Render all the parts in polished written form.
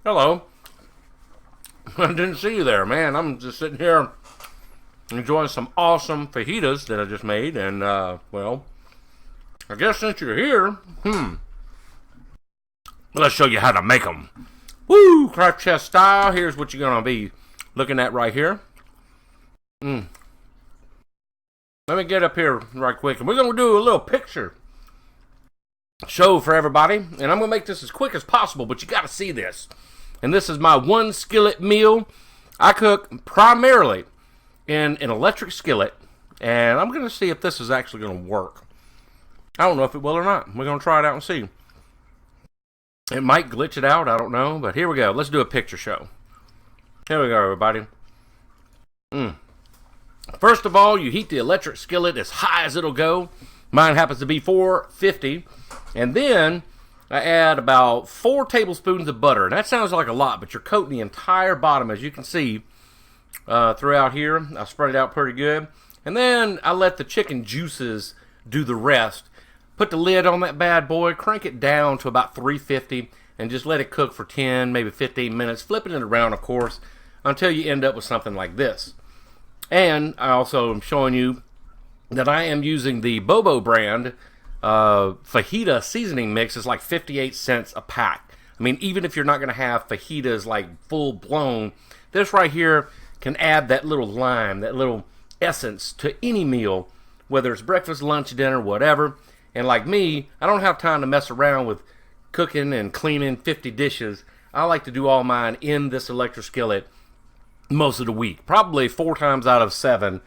Hello. I didn't see you there, man. I'm just sitting here enjoying some awesome fajitas that I just made. And, well, I guess since you're here, let's show you how to make them. Woo! CraftChest style. Here's what you're going to be looking at right here. Let me get up here right quick. And we're going to do a little picture show for everybody. And I'm going to make this as quick as possible, but you got to see this. And this is my one skillet meal. I cook primarily in an electric skillet. And I'm going to see if this is actually going to work. I don't know if it will or not. We're going to try it out and see. It might glitch it out. I don't know. But here we go. Let's do a picture show. Here we go, everybody. First of all, you heat the electric skillet as high as it'll go. Mine happens to be 450. And then I add about 4 tablespoons of butter. And that sounds like a lot, but you're coating the entire bottom, as you can see throughout here. I spread it out pretty good. And then I let the chicken juices do the rest. Put the lid on that bad boy, crank it down to about 350, and just let it cook for 10, maybe 15 minutes. Flipping it around, of course, until you end up with something like this. And I also am showing you that I am using the Bobo brand fajita seasoning mix. Is like 58 cents a pack. I mean, even if you're not going to have fajitas like full blown, this right here can add that little lime, that little essence to any meal, whether it's breakfast, lunch, dinner, whatever. And like me, I don't have time to mess around with cooking and cleaning 50 dishes. I like to do all mine in this electric skillet most of the week. Probably 4 times out of 7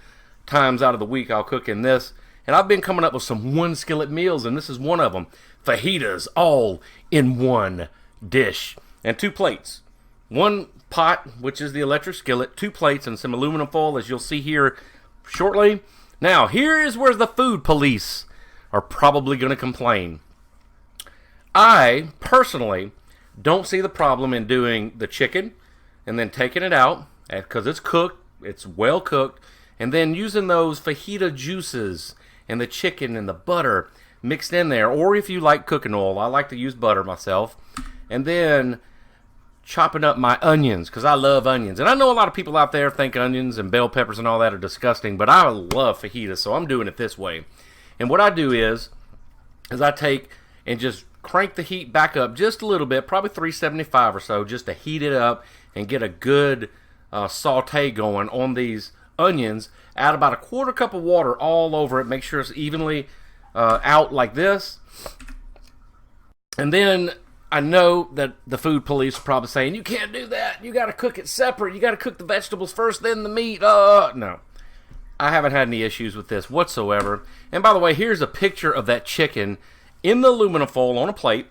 times out of the week I'll cook in this. And I've been coming up with some one skillet meals, and this is one of them. Fajitas all in one dish. And 2 plates. 1 pot, which is the electric skillet, 2 plates, and some aluminum foil, as you'll see here shortly. Now, here is where the food police are probably going to complain. I, personally, don't see the problem in doing the chicken and then taking it out, because it's cooked, it's well cooked, and then using those fajita juices and the chicken and the butter mixed in there, or if you like cooking oil, I like to use butter myself, and then chopping up my onions, because I love onions. And I know a lot of people out there think onions and bell peppers and all that are disgusting, but I love fajitas, so I'm doing it this way. And what I do is I take and just crank the heat back up just a little bit, probably 375 or so, just to heat it up and get a good saute going on these onions. Add about a 1/4 cup of water all over it. Make sure it's evenly out like this. And then I know that the food police are probably saying, you can't do that. You got to cook it separate. You got to cook the vegetables first, then the meat. No. I haven't had any issues with this whatsoever. And by the way, here's a picture of that chicken in the aluminum foil on a plate.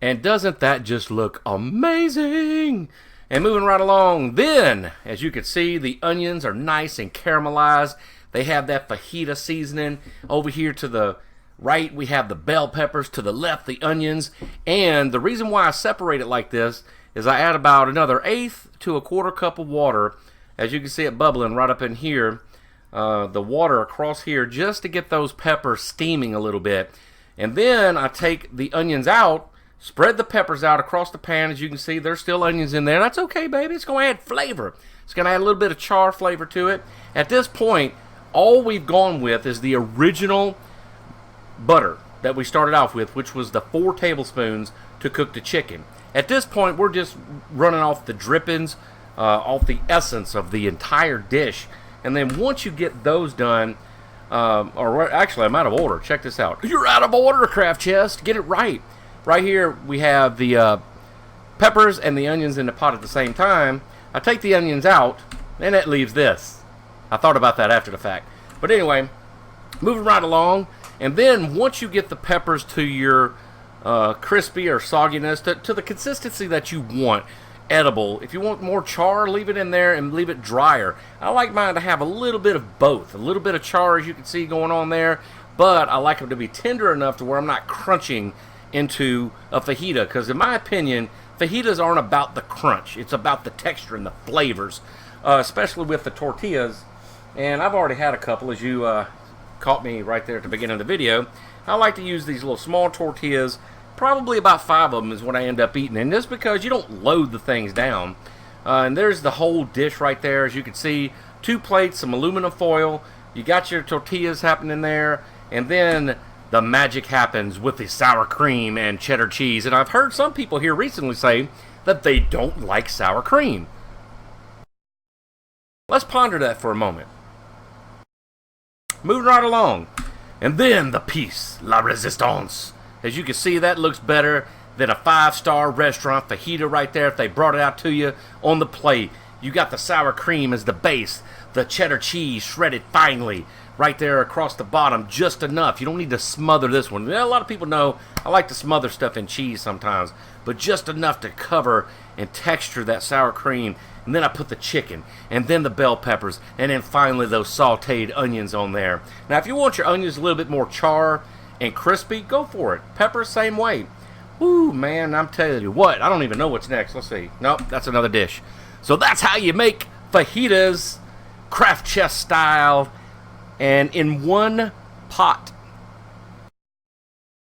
And doesn't that just look amazing? And moving right along, then, as you can see, the onions are nice and caramelized. They have that fajita seasoning. Over here to the right, we have the bell peppers. To the left, the onions. And the reason why I separate it like this is I add about another 1/8 to a 1/4 cup of water. As you can see it bubbling right up in here. The water across here just to get those peppers steaming a little bit. And then I take the onions out, spread the peppers out across the pan. As you can see, there's still onions in there. That's okay, baby. It's going to add flavor. It's going to add a little bit of char flavor to it. At this point, all we've gone with is the original butter that we started off with, which was the 4 tablespoons to cook the chicken. At this point, we're just running off the drippings, off the essence of the entire dish. And then once you get those done, or actually I'm out of order. Check this out. You're out of order, CraftChest. Get it right. Right here we have the peppers and the onions in the pot at the same time. I take the onions out, and it leaves this. I thought about that after the fact. But anyway, moving right along. And then once you get the peppers to your crispy or sogginess, to the consistency that you want, edible. If you want more char, leave it in there and leave it drier. I like mine to have a little bit of both. A little bit of char, as you can see, going on there. But I like them to be tender enough to where I'm not crunching into a fajita. Because in my opinion, fajitas aren't about the crunch. It's about the texture and the flavors. Especially with the tortillas. And I've already had a couple, as you caught me right there at the beginning of the video. I like to use these little small tortillas probably about 5 of them is what I end up eating. And just because you don't load the things down. And there's the whole dish right there. As you can see, 2 plates, some aluminum foil. You got your tortillas happening there. And then the magic happens with the sour cream and cheddar cheese. And I've heard some people here recently say that they don't like sour cream. Let's ponder that for a moment. Moving right along. And then the piece, la resistance. As you can see, that looks better than a 5-star restaurant fajita right there if they brought it out to you on the plate. You got the sour cream as the base, the cheddar cheese shredded finely right there across the bottom, just enough. You don't need to smother this one. A lot of people know I like to smother stuff in cheese sometimes, but just enough to cover and texture that sour cream. And then I put the chicken, and then the bell peppers, and then finally those sauteed onions on there. Now, if you want your onions a little bit more char and crispy, go for it. Pepper, same way. Woo, man, I'm telling you what. I don't even know what's next. Let's see. Nope, that's another dish. So that's how you make fajitas, CraftChest style, and in one pot.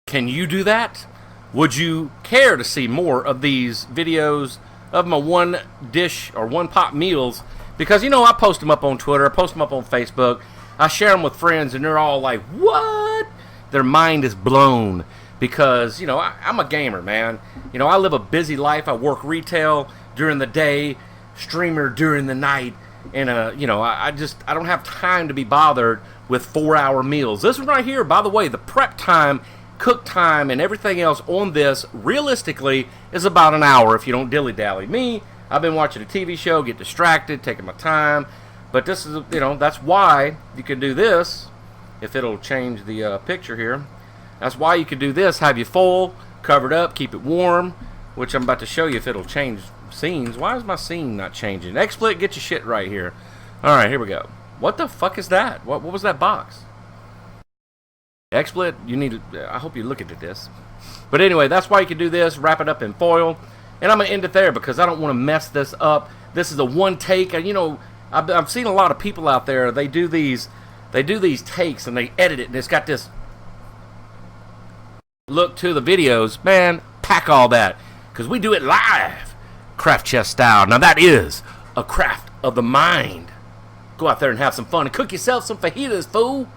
Can you do that? Would you care to see more of these videos of my one dish or one pot meals? Because, you know, I post them up on Twitter, I post them up on Facebook, I share them with friends, and they're all like, what? Their mind is blown. Because, you know, I'm a gamer, man. You know, I live a busy life. I work retail during the day, streamer during the night. And, you know, I don't have time to be bothered with 4-hour meals. This one right here, by the way, the prep time, cook time, and everything else on this, realistically, is about an hour if you don't dilly-dally. Me, I've been watching a TV show, get distracted, taking my time. But this is, you know, that's why you can do this, if it'll change the picture here. That's why you can do this, have you full, covered up, keep it warm, which I'm about to show you if it'll change scenes. Why is my scene not changing? XSplit, get your shit right here. Alright, here we go. What the fuck is that? What was that box? XSplit, you need to, I hope you look at this. But anyway, that's why you can do this, wrap it up in foil. And I'm going to end it there because I don't want to mess this up. This is a one take. And you know, I've seen a lot of people out there, they do these takes and they edit it and it's got this look to the videos. Man, pack all that because we do it live, CraftChest style. Now that is a craft of the mind. Go out there and have some fun and cook yourself some fajitas, fool.